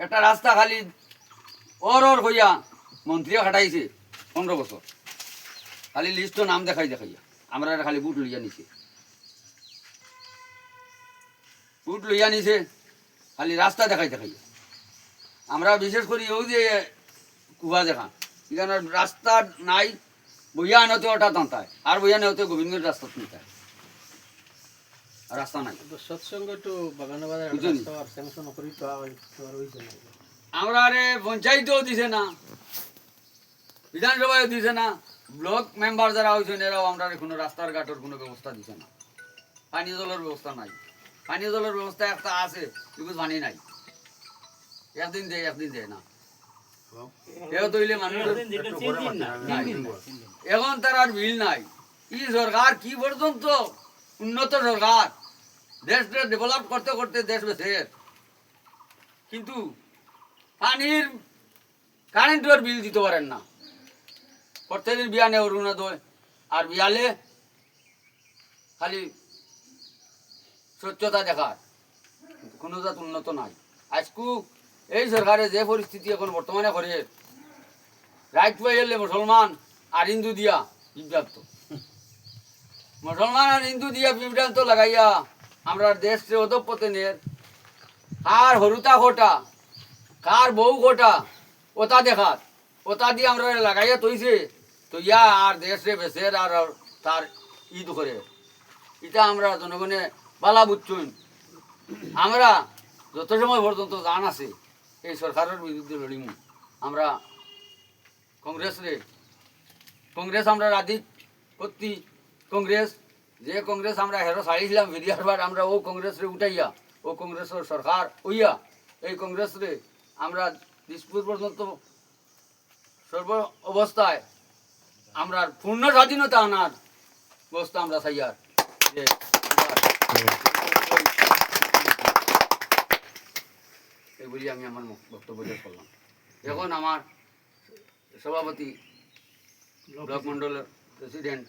একটা রাস্তা খালি ওর হইয়া মন্ত্রী খাটাইছে 15 বছর, খালি লিস্টও নাম দেখাইয়া আমরা খালি বুট লইয়া নিছে, বুট লইয়া নিছে খালি রাস্তা দেখাইয়া আমরা বিশেষ করে ও যে কুয়া দেখা এখানে রাস্তা নাই, বইয়া আনতে ওটা তাঁতায় আর বইয়া নেওতে গোবিন্দগঞ্জ রাস্তা নিতায়, রাস্তা নাই। সৎসঙ্গ একটু বাগানে আমরা আরে পঞ্চায়েতও দিছে না, বিধানসভায় দিছে না, ব্লক মেম্বার যারা হয়েছেন এরাও আমরা কোনো রাস্তার ঘাটের কোনো ব্যবস্থা দিছে না, পানীয় জলের ব্যবস্থা নাই। পানীয় জলের ব্যবস্থা একটা আছে কিন্তু পানি নাই, একদিন দেয় না, এও তৈলে মানুষ এখন তার আর বিল নাই। ই সরকার কি পর্যন্ত উন্নত সরকার, দেশকে ডেভেলপ করতে করতে দেশ বেছে, কিন্তু পানির কারেন্টের বিল দিতে পারেন না। প্রত্যেকদিন বিয়ানে অরুণোদয় আর বিয়ালে খালি স্বচ্ছতা দেখার, কোনো জাত উন্নত নাই। আজকু এই সরকারে যে পরিস্থিতি এখন বর্তমানে করে, রাইট পাই এলে মুসলমান আর হিন্দু দিয়া বিভ্রান্ত, মুসলমান আর হিন্দু দিয়া বিভ্রান্ত লাগাইয়া আমরা দেশে অধপতনের, কার হরুতা ঘটা কার বউ ঘটা ওটা দেখার, ওটা দিয়ে আমরা লাগাইয়া তৈছে তো ইয়া আর দেশে বেসের আর তার ঈদ করে, এটা আমরা জনগণে বালা বুঝছুন। আমরা যত সময় পর্যন্ত জান আছে এই সরকারের বিরুদ্ধে লড়িম, আমরা কংগ্রেস আমরা রাধি করতি, কংগ্রেস যে কংগ্রেস আমরা হেরো ছাড়িয়েছিলাম ভিডিয়ার বার, আমরা ও কংগ্রেসরে উঠাইয়া ও কংগ্রেসের সরকার হইয়া এই কংগ্রেসরে আমরা দিসপুর পর্যন্ত সর্ব অবস্থায় আমরা পূর্ণ স্বাধীনতা আনার ব্যবস্থা আমরা চাইয়ার যে এই বলি আমি আমার বক্তব্য শেষ করলাম। এখন আমার সভাপতি ব্লক মন্ডলের প্রেসিডেন্ট